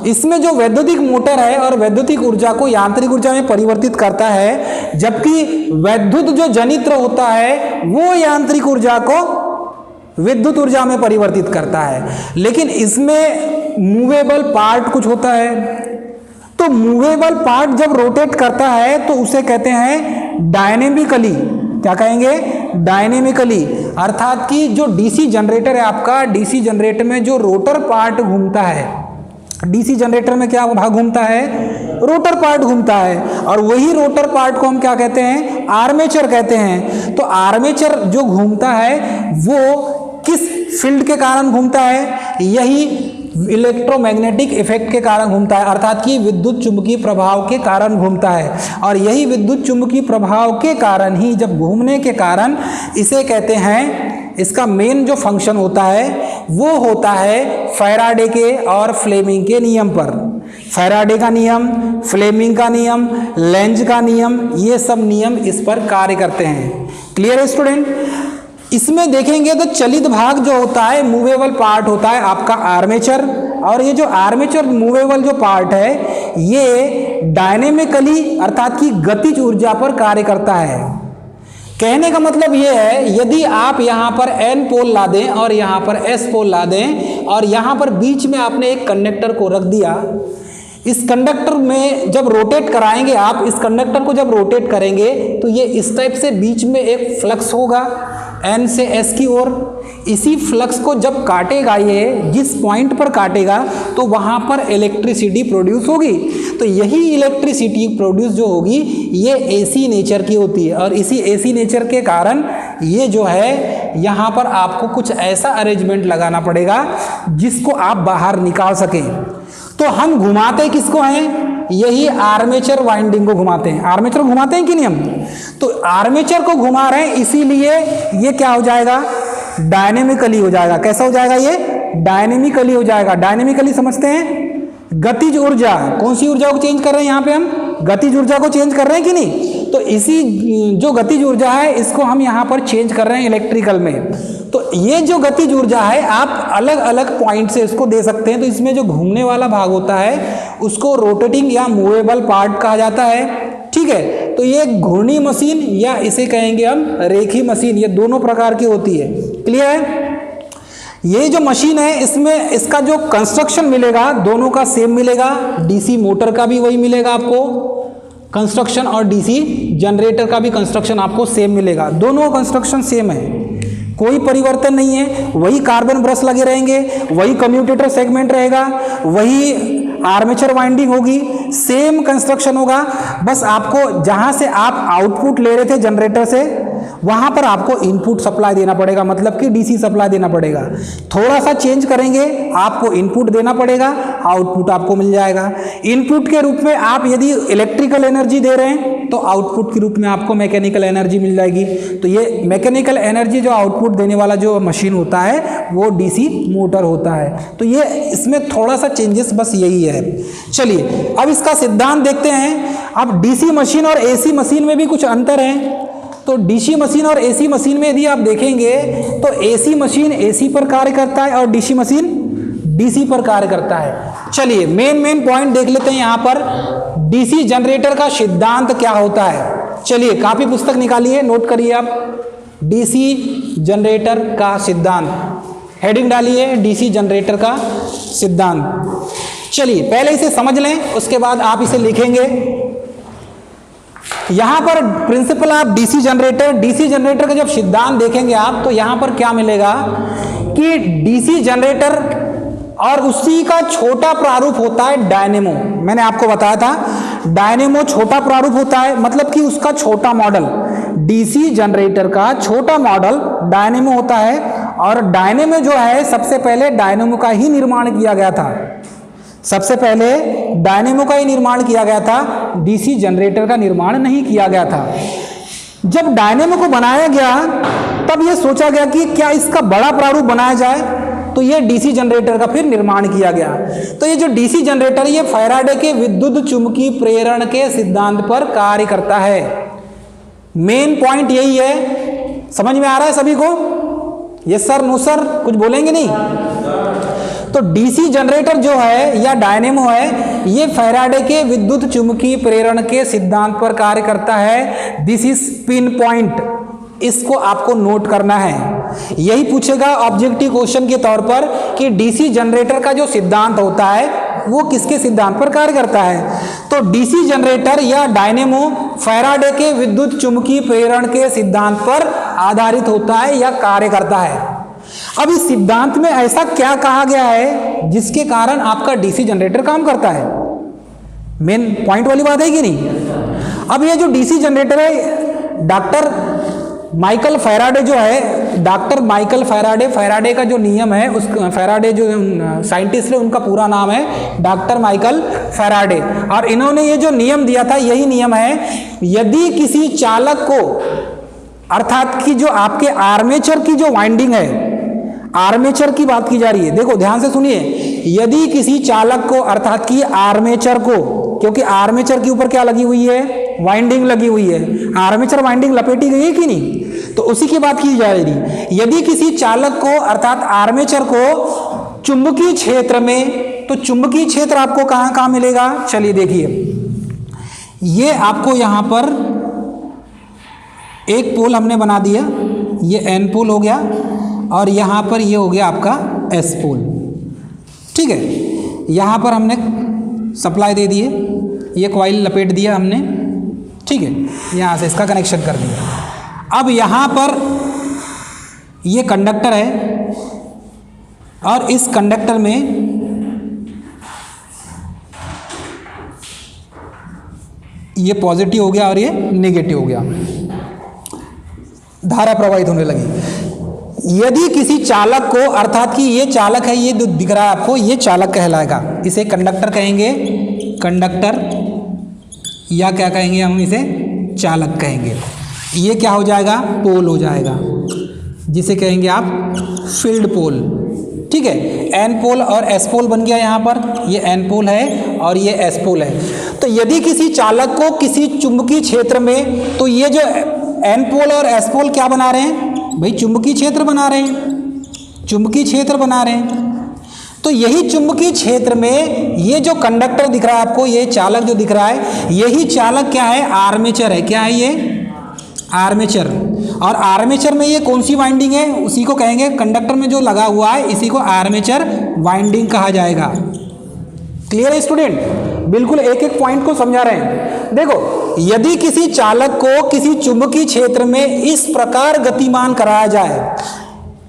इसमें जो वैद्युतिक मोटर है और वैद्युतिक ऊर्जा को यांत्रिक ऊर्जा में परिवर्तित करता है, जबकि वैद्युत जो जनित्र होता है वो यांत्रिक ऊर्जा को विद्युत ऊर्जा में परिवर्तित करता है। लेकिन इसमें मूवेबल पार्ट कुछ होता है, तो मूवेबल पार्ट जब रोटेट करता है तो उसे कहते हैं डायनेमिकली। क्या कहेंगे? डायनेमिकली। अर्थात कि जो डीसी जनरेटर है आपका, डीसी जनरेटर में जो रोटर पार्ट घूमता है, डीसी जनरेटर में क्या भाग घूमता है? रोटर पार्ट घूमता है, और वही रोटर पार्ट को हम क्या कहते हैं? आर्मेचर कहते हैं। तो आर्मेचर जो घूमता है वो किस फील्ड के कारण घूमता है? यही इलेक्ट्रोमैग्नेटिक इफेक्ट के कारण घूमता है, अर्थात कि विद्युत चुंबकीय प्रभाव के कारण घूमता है। और यही विद्युत चुंबकीय प्रभाव के कारण ही जब घूमने के कारण इसे कहते हैं, इसका मेन जो फंक्शन होता है वो होता है फैराडे के और फ्लेमिंग के नियम पर। फैराडे का नियम, फ्लेमिंग का नियम, लेंज का नियम, ये सब नियम इस पर कार्य करते हैं। क्लियर है स्टूडेंट? इसमें देखेंगे तो चलित भाग जो होता है, मूवेबल पार्ट होता है आपका आर्मेचर, और ये जो आर्मेचर मूवेबल जो पार्ट है ये डायनेमिकली अर्थात कि गतिज ऊर्जा पर कार्य करता है। कहने का मतलब ये है, यदि आप यहाँ पर N पोल ला दें और यहाँ पर S पोल ला दें और यहाँ पर बीच में आपने एक कंडक्टर को रख दिया, इस कंडक्टर में जब रोटेट कराएंगे आप, इस कंडक्टर को जब रोटेट करेंगे तो ये इस टाइप से बीच में एक फ्लक्स होगा N से S की ओर। इसी फ्लक्स को जब काटेगा, ये जिस पॉइंट पर काटेगा तो वहाँ पर इलेक्ट्रिसिटी प्रोड्यूस होगी। तो यही इलेक्ट्रिसिटी प्रोड्यूस जो होगी ये AC नेचर की होती है, और इसी AC नेचर के कारण ये जो है यहाँ पर आपको कुछ ऐसा अरेंजमेंट लगाना पड़ेगा जिसको आप बाहर निकाल सकें। तो हम घुमाते किसको हैं? यही आर्मेचर वाइंडिंग को घुमाते हैं। आर्मेचर घुमाते हैं कि नहीं हम? तो आर्मेचर को घुमा रहे हैं, इसीलिए ये क्या हो जाएगा? डायनेमिकली हो जाएगा। कैसा हो जाएगा? ये डायनेमिकली हो जाएगा। डायनेमिकली समझते हैं? गतिज ऊर्जा, कौन सी ऊर्जा को चेंज कर रहे हैं यहाँ पे हम? गतिज ऊर्जा को चेंज कर रहे हैं कि नहीं? तो इसी जो गतिज ऊर्जा है इसको हम यहाँ पर चेंज कर रहे हैं इलेक्ट्रिकल में। तो ये जो गतिज ऊर्जा है आप अलग अलग पॉइंट से इसको दे सकते हैं। तो इसमें जो घूमने वाला भाग होता है उसको रोटेटिंग या मूवेबल पार्ट कहा जाता है। ठीक है, तो ये घूर्णी मशीन या इसे कहेंगे हम रेखी मशीन, ये दोनों प्रकार की होती है। क्लियर है? ये जो मशीन है इसमें इसका जो कंस्ट्रक्शन मिलेगा दोनों का सेम मिलेगा। डीसी मोटर का भी वही मिलेगा आपको कंस्ट्रक्शन, और डीसी जनरेटर का भी कंस्ट्रक्शन आपको सेम मिलेगा। दोनों कंस्ट्रक्शन सेम है, कोई परिवर्तन नहीं है। वही कार्बन ब्रश लगे रहेंगे, वही कम्यूटेटर सेगमेंट रहेगा, वही आर्मेचर वाइंडिंग होगी, सेम कंस्ट्रक्शन होगा। बस आपको जहां से आप आउटपुट ले रहे थे जनरेटर से, वहां पर आपको इनपुट सप्लाई देना पड़ेगा, मतलब कि डीसी सप्लाई देना पड़ेगा। थोड़ा सा चेंज करेंगे, आपको इनपुट देना पड़ेगा, आउटपुट आपको मिल जाएगा। इनपुट के रूप में आप यदि इलेक्ट्रिकल एनर्जी दे रहे हैं तो आउटपुट के रूप में आपको मैकेनिकल एनर्जी मिल जाएगी। तो ये मैकेनिकल एनर्जी जो आउटपुट देने वाला जो मशीन होता है वो डीसी मोटर होता है। तो ये इसमें थोड़ा सा चेंजेस बस यही है। चलिए अब इसका सिद्धांत देखते हैं। अब डीसी मशीन और एसी मशीन में भी कुछ अंतर है। तो डीसी मशीन और एसी मशीन में यदि आप देखेंगे तो एसी मशीन एसी पर कार्य करता है और डीसी मशीन डीसी पर कार्य करता है। चलिए मेन पॉइंट देख लेते हैं यहाँ पर। डीसी जनरेटर का सिद्धांत क्या होता है? चलिए कापी पुस्तक निकालिए, नोट करिए आप। डीसी जनरेटर का सिद्धांत, हेडिंग डालिए डीसी जनरेटर का सिद्धांत। चलिए पहले इसे समझ लें, उसके बाद आप इसे लिखेंगे। यहां पर प्रिंसिपल आप डीसी जनरेटर का जब सिद्धांत देखेंगे आप, तो यहां पर क्या मिलेगा कि डीसी जनरेटर और उसी का छोटा प्रारूप होता है डायनेमो। मैंने आपको बताया था डायनेमो छोटा प्रारूप होता है, मतलब कि उसका छोटा मॉडल, डीसी जनरेटर का छोटा मॉडल डायनेमो होता है। और डायनेमो जो है सबसे पहले डायनेमो का ही निर्माण किया गया था, सबसे पहले डायनेमो का ही निर्माण किया गया था, डीसी जनरेटर का निर्माण नहीं किया गया था। जब डायनेमो को बनाया गया तब यह सोचा गया कि क्या इसका बड़ा प्रारूप बनाया जाए, तो ये डीसी जनरेटर का फिर निर्माण किया गया। तो ये जो डीसी जनरेटर ये फैराडे के विद्युत चुंबकीय प्रेरण के सिद्धांत पर कार्य करता है। मेन पॉइंट यही है, समझ में आ रहा है सभी को? यस सर, नो सर, कुछ बोलेंगे नहीं? तो डीसी जनरेटर जो है या डायनेमो है, ये फैराडे के विद्युत चुंबकीय प्रेरण के सिद्धांत पर कार्य करता है। दिस इज पिन पॉइंट, इसको आपको नोट करना है। यही पूछेगा ऑब्जेक्टिव क्वेश्चन के तौर पर कि डीसी जनरेटर का जो सिद्धांत होता है वो किसके सिद्धांत पर कार्य करता है। तो डीसी जनरेटर या डायनेमो फैराडे के विद्युत चुंबकीय प्रेरण के सिद्धांत पर आधारित होता है या कार्य करता है। अब इस सिद्धांत में ऐसा क्या कहा गया है जिसके कारण आपका डीसी जनरेटर काम करता है? मेन पॉइंट वाली बात है कि नहीं? अब ये जो डीसी जनरेटर है, डॉक्टर माइकल फैराडे जो है, डॉक्टर माइकल फैराडे, फैराडे का जो नियम है, उस फैराडे जो साइंटिस्ट है उनका पूरा नाम है डॉक्टर माइकल फैराडे। और इन्होंने ये जो नियम दिया था यही नियम है, यदि किसी चालक को, अर्थात कि जो आपके आर्मेचर की जो वाइंडिंग है, आर्मेचर की बात की जा रही है, देखो ध्यान से सुनिए, यदि किसी चालक को अर्थात कि आर्मेचर को, क्योंकि आर्मेचर के ऊपर क्या लगी हुई है? वाइंडिंग लगी हुई है, आर्मेचर वाइंडिंग लपेटी गई है कि नहीं? तो उसी की बात की जा रही है। यदि किसी चालक को अर्थात आर्मेचर को चुंबकीय क्षेत्र में, तो चुंबकीय क्षेत्र आपको कहाँ कहाँ मिलेगा? चलिए देखिए, ये आपको यहाँ पर एक पोल हमने बना दिया, ये एन पोल हो गया, और यहाँ पर ये हो गया आपका एस पोल, ठीक है। यहाँ पर हमने सप्लाई दे दिए, ये कॉइल लपेट दिया हमने, ठीक है, यहाँ से इसका कनेक्शन कर दिया। अब यहाँ पर ये कंडक्टर है और इस कंडक्टर में ये पॉजिटिव हो गया और ये नेगेटिव हो गया, धारा प्रवाहित होने लगी। यदि किसी चालक को, अर्थात कि ये चालक है, ये जो दिख रहा है आपको, ये चालक कहलाएगा, इसे कंडक्टर कहेंगे, कंडक्टर, या क्या कहेंगे हम इसे? चालक कहेंगे। ये क्या हो जाएगा? पोल हो जाएगा, जिसे कहेंगे आप फील्ड पोल, ठीक है। एन पोल और एस पोल बन गया यहाँ पर, ये एन पोल है और ये एस पोल है। तो यदि किसी चालक को किसी चुंबकीय क्षेत्र में, तो ये जो एन पोल और एस पोल क्या बना रहे हैं भाई? चुंबकीय क्षेत्र बना रहे हैं, चुंबकीय क्षेत्र बना रहे हैं। तो यही चुंबकीय क्षेत्र में ये जो कंडक्टर दिख रहा है आपको, ये चालक जो दिख रहा है, यही चालक क्या है? आर्मेचर है। क्या है ये? आर्मेचर। और आर्मेचर में ये कौन सी वाइंडिंग है? उसी को कहेंगे, कंडक्टर में जो लगा हुआ है इसी को आर्मेचर वाइंडिंग कहा जाएगा। क्लियर है स्टूडेंट? बिल्कुल एक एक पॉइंट को समझा रहे हैं। देखो, यदि किसी चालक को किसी चुंबकीय क्षेत्र में इस प्रकार गतिमान कराया जाए,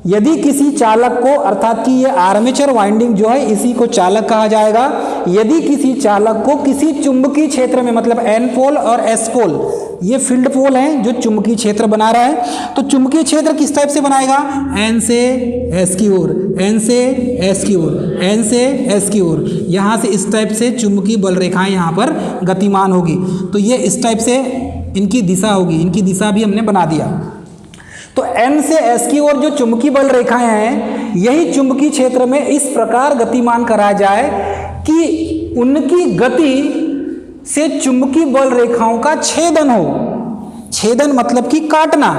यदि किसी चालक को, अर्थात कि ये आर्मेचर वाइंडिंग जो है इसी को चालक कहा जाएगा। यदि किसी चालक को किसी चुंबकीय क्षेत्र में, मतलब एन पोल और एस पोल, ये फील्ड पोल है जो चुंबकीय क्षेत्र बना रहा है, तो चुंबकीय क्षेत्र किस टाइप से बनाएगा? एन से एस की ओर, एन से एस की ओर, एन से एस की ओर, यहाँ से इस टाइप से चुंबकीय बल रेखाएं यहाँ पर गतिमान होगी। तो ये इस टाइप से इनकी दिशा होगी, इनकी दिशा भी हमने बना दिया। तो एन से एस की ओर जो चुंबकीय बल रेखाएं हैं, यही चुंबकीय क्षेत्र में इस प्रकार गतिमान कराया जाए कि उनकी गति से चुंबकीय बल रेखाओं का छेदन हो। छेदन मतलब कि काटना,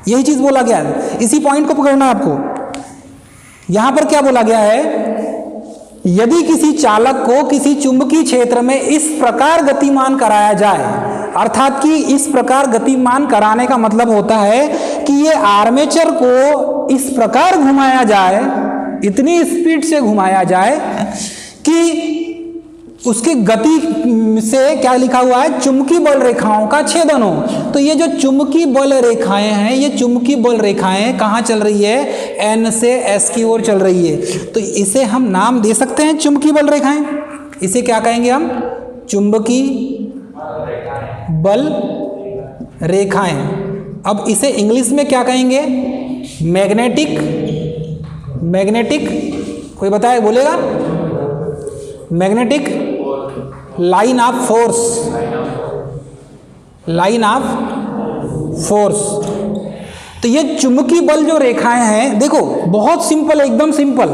यही चीज बोला गया है। इसी पॉइंट को पकड़ना आपको। यहां पर क्या बोला गया है? यदि किसी चालक को किसी चुंबकीय क्षेत्र में इस प्रकार गतिमान कराया जाए, अर्थात कि इस प्रकार गतिमान कराने का मतलब होता है कि ये आर्मेचर को इस प्रकार घुमाया जाए, इतनी स्पीड से घुमाया जाए कि उसकी गति से क्या लिखा हुआ है? चुंबकीय बल रेखाओं का छेदन हो। तो ये जो चुंबकीय बल रेखाएं हैं, ये चुंबकीय बल रेखाएं कहाँ चल रही है? एन से एस की ओर चल रही है। तो इसे हम नाम दे सकते हैं चुंबकीय बल रेखाएं। इसे क्या कहेंगे हम? चुंबकीय बल रेखाएं। अब इसे इंग्लिश में क्या कहेंगे? मैग्नेटिक कोई बताए बोलेगा? Magnetic line of force. तो ये चुंबकीय बल जो रेखाएं हैं, देखो बहुत सिंपल है, एकदम सिंपल,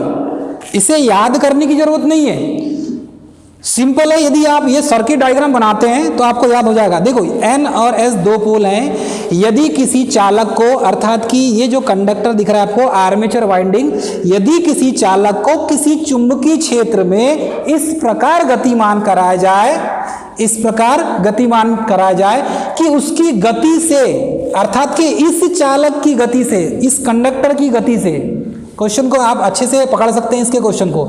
इसे याद करने की जरूरत नहीं है, सिंपल है। यदि आप ये सर्किट डायग्राम बनाते हैं तो आपको याद हो जाएगा। देखो N और S दो पोल हैं। यदि किसी चालक को, अर्थात कि ये जो कंडक्टर दिख रहा है आपको, आर्मेचर वाइंडिंग, यदि किसी चालक को किसी चुंबकीय क्षेत्र में इस प्रकार गतिमान कराया जाए कि उसकी गति से, अर्थात कि इस चालक की गति से, इस कंडक्टर की गति से, क्वेश्चन को आप अच्छे से पकड़ सकते हैं इसके क्वेश्चन को,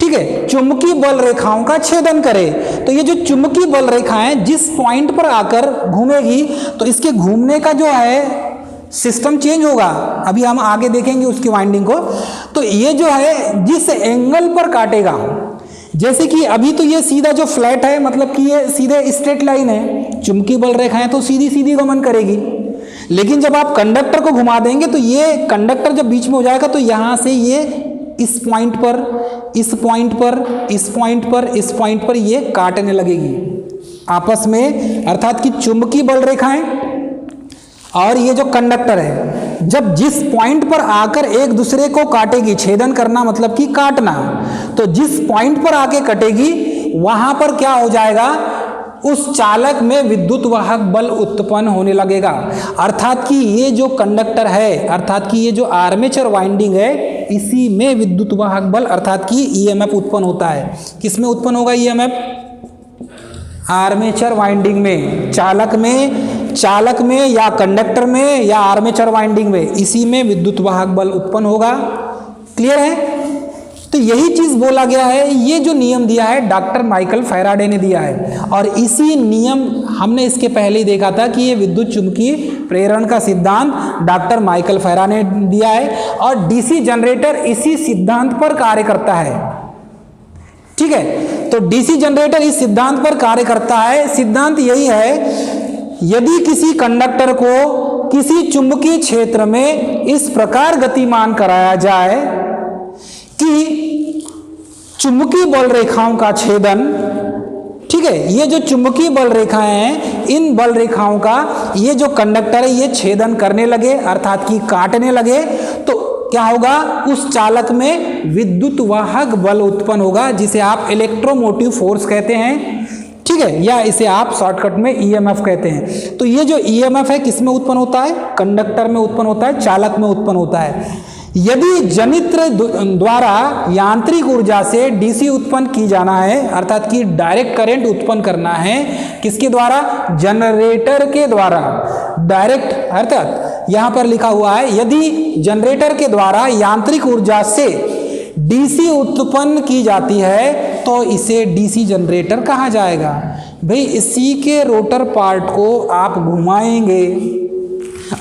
ठीक है, चुंबकीय बल रेखाओं का छेदन करे। तो ये जो चुंबकीय बल रेखाएं जिस पॉइंट पर आकर घूमेगी तो इसके घूमने का जो है सिस्टम चेंज होगा। अभी हम आगे देखेंगे उसकी वाइंडिंग को। तो ये जो है जिस एंगल पर काटेगा, जैसे कि अभी तो ये सीधा जो फ्लैट है, मतलब कि ये सीधे स्ट्रेट लाइन है, चुंबकीय बल रेखाएं तो सीधी सीधी गमन करेगी। लेकिन जब आप कंडक्टर को घुमा देंगे तो ये कंडक्टर जब बीच में हो जाएगा तो यहां से ये इस पॉइंट पर ये काटने लगेगी आपस में, अर्थात कि चुंबकीय बल रेखाएं और ये जो कंडक्टर है जब जिस पॉइंट पर आकर एक दूसरे को काटेगी, छेदन करना मतलब कि काटना, तो जिस पॉइंट पर आके कटेगी वहां पर क्या हो जाएगा, उस चालक में विद्युत वाहक बल उत्पन्न होने लगेगा। अर्थात कि ये जो कंडक्टर है, अर्थात कि ये जो आर्मेचर वाइंडिंग है, इसी में विद्युत वाहक बल अर्थात कि ईएमएफ उत्पन्न होता है। किस में उत्पन्न होगा ईएमएफ? आर्मेचर वाइंडिंग में, चालक में या कंडक्टर में या आर्मेचर वाइंडिंग में, इसी में विद्युत वाहक बल उत्पन्न होगा। क्लियर है? तो यही चीज बोला गया है, ये जो नियम दिया है डॉक्टर माइकल फैराडे ने दिया है, और इसी नियम हमने इसके पहले ही देखा था कि ये विद्युत चुंबकीय प्रेरण का सिद्धांत डॉक्टर माइकल फैराडे ने दिया है, और डीसी जनरेटर इसी सिद्धांत पर कार्य करता है। ठीक है, तो डीसी जनरेटर इस सिद्धांत पर कार्य करता है। सिद्धांत यही है, यदि किसी कंडक्टर को किसी चुंबकीय क्षेत्र में इस प्रकार गतिमान कराया जाए कि चुंबकीय बल रेखाओं का छेदन, ठीक है, ये जो चुंबकीय बल रेखाएं हैं, इन बल रेखाओं का ये जो कंडक्टर है ये छेदन करने लगे, अर्थात कि काटने लगे, तो क्या होगा, उस चालक में विद्युत वाहक बल उत्पन्न होगा, जिसे आप इलेक्ट्रोमोटिव फोर्स कहते हैं। ठीक है, या इसे आप शॉर्टकट में ईएमएफ कहते हैं। तो ये जो ईएमएफ है किस में उत्पन्न होता है? कंडक्टर में उत्पन्न होता है, चालक में उत्पन्न होता है। यदि जनित्र द्वारा यांत्रिक ऊर्जा से डीसी उत्पन्न की जाना है, अर्थात कि डायरेक्ट करंट उत्पन्न करना है, किसके द्वारा? जनरेटर के द्वारा। डायरेक्ट अर्थात यहां पर लिखा हुआ है, यदि जनरेटर के द्वारा यांत्रिक ऊर्जा से डीसी उत्पन्न की जाती है तो इसे डीसी जनरेटर कहा जाएगा। भाई इसी के रोटर पार्ट को आप घुमाएंगे,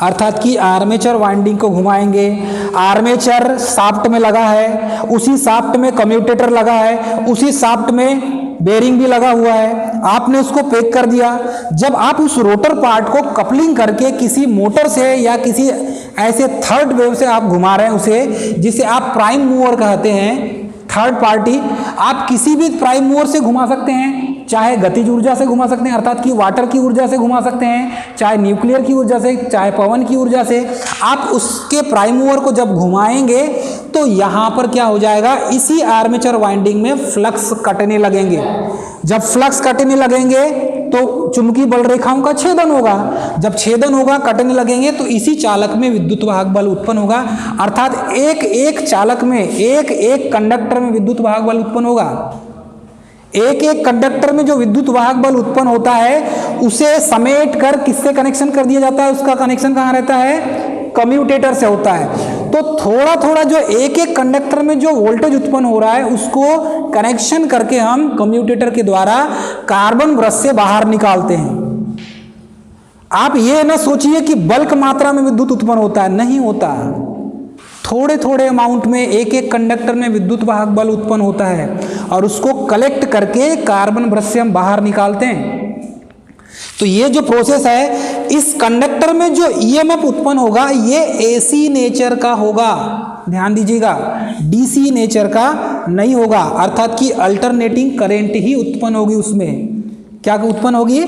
अर्थात कि आर्मेचर वाइंडिंग को घुमाएंगे। आर्मेचर शाफ्ट में लगा है, उसी शाफ्ट में कम्यूटेटर लगा है, उसी शाफ्ट में बेरिंग भी लगा हुआ है, आपने उसको पैक कर दिया। जब आप उस रोटर पार्ट को कपलिंग करके किसी मोटर से या किसी ऐसे थर्ड वेव से आप घुमा रहे हैं उसे, जिसे आप प्राइम मूवर कहते हैं, थर्ड पार्टी, आप किसी भी प्राइम मूवर से घुमा सकते हैं, चाहे गतिज ऊर्जा से घुमा सकते हैं, अर्थात कि वाटर की ऊर्जा से घुमा सकते हैं, चाहे न्यूक्लियर की ऊर्जा से, चाहे पवन की ऊर्जा से। आप उसके प्राइम मूवर को जब घुमाएंगे तो यहाँ पर क्या हो जाएगा, इसी आर्मेचर वाइंडिंग में फ्लक्स कटने लगेंगे। जब फ्लक्स कटने लगेंगे तो चुंबकीय बल रेखाओं का छेदन होगा। जब छेदन होगा, कटने लगेंगे, तो इसी चालक में विद्युत वाहक बल उत्पन्न होगा। अर्थात एक एक चालक में, एक एक कंडक्टर में विद्युत वाहक बल उत्पन्न होगा। एक एक कंडक्टर में जो विद्युत वाहक बल उत्पन्न होता है उसे समेट कर किससे कनेक्शन कर दिया जाता है? उसका कनेक्शन कहाँ रहता है? कम्यूटेटर से होता है। तो थोड़ा थोड़ा जो एक एक कंडक्टर में जो वोल्टेज उत्पन्न हो रहा है उसको कनेक्शन करके हम कम्यूटेटर के द्वारा कार्बन ब्रश से बाहर निकालते हैं। आप ये ना सोचिए कि बल्क मात्रा में विद्युत उत्पन्न होता है, नहीं होता। थोड़े थोड़े अमाउंट में एक एक कंडक्टर में विद्युत वाहक बल उत्पन्न होता है और उसको कलेक्ट करके कार्बन ब्रश से हम बाहर निकालते हैं। तो ये जो प्रोसेस है, इस कंडक्टर में जो ईएमएफ उत्पन्न होगा ये एसी नेचर का होगा, ध्यान दीजिएगा, डीसी नेचर का नहीं होगा, अर्थात कि अल्टरनेटिंग करंट ही उत्पन्न होगी उसमें। क्या उत्पन्न होगी?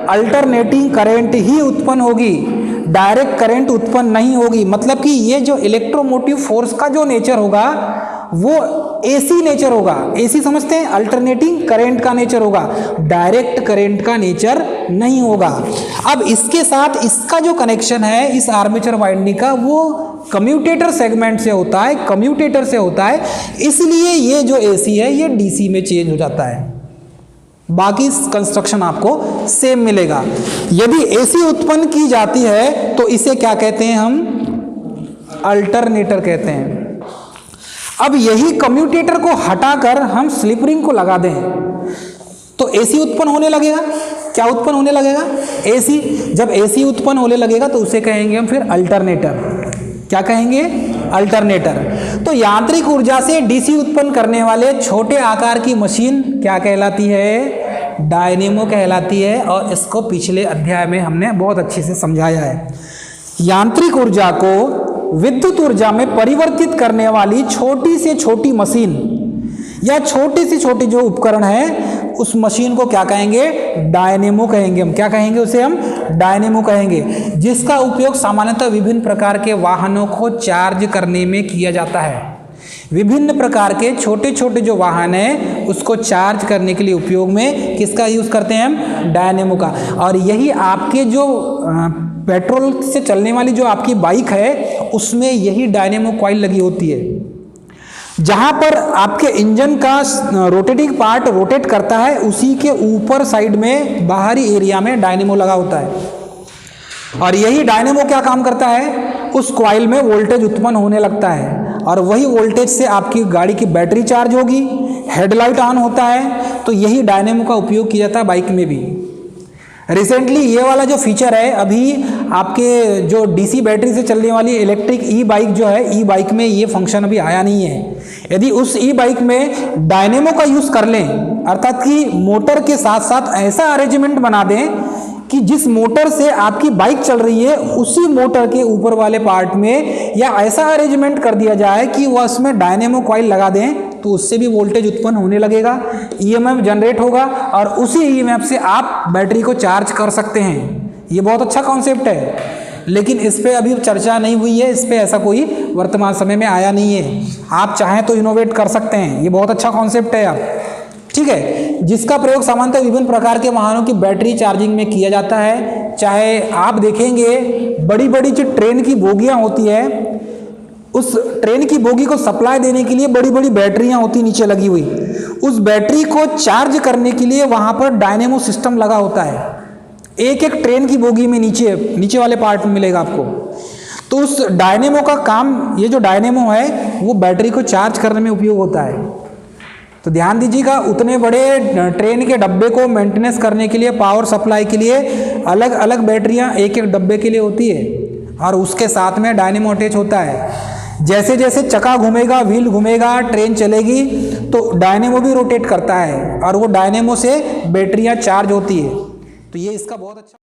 अल्टरनेटिंग करंट ही उत्पन्न होगी, डायरेक्ट करंट उत्पन्न नहीं होगी। मतलब कि ये जो इलेक्ट्रोमोटिव फोर्स का जो नेचर होगा वो एसी नेचर होगा। एसी समझते हैं, अल्टरनेटिंग करंट का नेचर होगा, डायरेक्ट करंट का नेचर नहीं होगा। अब इसके साथ इसका जो कनेक्शन है इस आर्मेचर वाइंडिंग का, वो कम्यूटेटर सेगमेंट से होता है, कम्यूटेटर से होता है, इसलिए ये जो एसी है ये डीसी में चेंज हो जाता है। बाकी कंस्ट्रक्शन आपको सेम मिलेगा। यदि एसी उत्पन्न की जाती है तो इसे क्या कहते हैं? हम अल्टरनेटर कहते हैं। अब यही कम्यूटेटर को हटाकर हम स्लिप रिंग को लगा दें तो एसी उत्पन्न होने लगेगा। क्या उत्पन्न होने लगेगा? एसी। जब एसी उत्पन्न होने लगेगा तो उसे कहेंगे हम फिर अल्टरनेटर। क्या कहेंगे? अल्टरनेटर। तो यांत्रिक ऊर्जा से डीसी उत्पन्न करने वाले छोटे आकार की मशीन क्या कहलाती है? डायनेमो कहलाती है। और इसको पिछले अध्याय में हमने बहुत अच्छे से समझाया है। यांत्रिक ऊर्जा को विद्युत ऊर्जा में परिवर्तित करने वाली छोटी से छोटी मशीन या छोटी से छोटी जो उपकरण है उस मशीन को क्या कहेंगे? डायनेमो कहेंगे हम। क्या कहेंगे उसे? हम डायनेमो कहेंगे, जिसका उपयोग सामान्यतः विभिन्न प्रकार के वाहनों को चार्ज करने में किया जाता है। विभिन्न प्रकार के छोटे छोटे जो वाहन हैं उसको चार्ज करने के लिए उपयोग में किसका यूज़ करते हैं हम? डायनेमो का। और यही आपके जो पेट्रोल से चलने वाली जो आपकी बाइक है उसमें यही डायनेमो कॉइल लगी होती है, जहां पर आपके इंजन का रोटेटिंग पार्ट रोटेट करता है उसी के ऊपर साइड में बाहरी एरिया में डायनेमो लगा होता है। और यही डायनेमो क्या काम करता है? उस कॉइल में वोल्टेज उत्पन्न होने लगता है और वही वोल्टेज से आपकी गाड़ी की बैटरी चार्ज होगी, हेडलाइट ऑन होता है। तो यही डायनेमो का उपयोग किया जाता है बाइक में भी। रिसेंटली ये वाला जो फीचर है, अभी आपके जो डीसी बैटरी से चलने वाली इलेक्ट्रिक ई बाइक जो है, ई बाइक में ये फंक्शन अभी आया नहीं है। यदि उस ई बाइक में डायनेमो का यूज़ कर लें, अर्थात कि मोटर के साथ साथ ऐसा अरेंजमेंट बना दें कि जिस मोटर से आपकी बाइक चल रही है उसी मोटर के ऊपर वाले पार्ट में या ऐसा अरेंजमेंट कर दिया जाए कि वह उसमें डायनेमो कॉइल लगा दें तो उससे भी वोल्टेज उत्पन्न होने लगेगा, ईएमएफ जनरेट होगा और उसी ईएमएफ से आप बैटरी को चार्ज कर सकते हैं। ये बहुत अच्छा कॉन्सेप्ट है, लेकिन इस पे अभी चर्चा नहीं हुई है, इस पे ऐसा कोई वर्तमान समय में आया नहीं है। आप चाहें तो इनोवेट कर सकते हैं, ये बहुत अच्छा कॉन्सेप्ट है आप, ठीक है, जिसका प्रयोग सामान्यतः विभिन्न प्रकार के वाहनों की बैटरी चार्जिंग में किया जाता है। चाहे आप देखेंगे बड़ी बड़ी जो ट्रेन की बोगियां होती है, उस ट्रेन की बोगी को सप्लाई देने के लिए बड़ी बड़ी बैटरियां होती नीचे लगी हुई, उस बैटरी को चार्ज करने के लिए वहां पर डायनेमो सिस्टम लगा होता है। एक एक ट्रेन की बोगी में नीचे वाले पार्ट में मिलेगा आपको। तो उस डायनेमो का काम, ये जो डायनेमो है वो बैटरी को चार्ज करने में उपयोग होता है। तो ध्यान दीजिएगा, उतने बड़े ट्रेन के डब्बे को मेंटेनेंस करने के लिए, पावर सप्लाई के लिए अलग अलग बैटरियां एक एक डब्बे के लिए होती है और उसके साथ में डायनेमो अटैच होता है। जैसे जैसे चक्का घूमेगा, व्हील घूमेगा, ट्रेन चलेगी तो डायनेमो भी रोटेट करता है और वो डायनेमो से बैटरियां चार्ज होती है। तो ये इसका बहुत अच्छा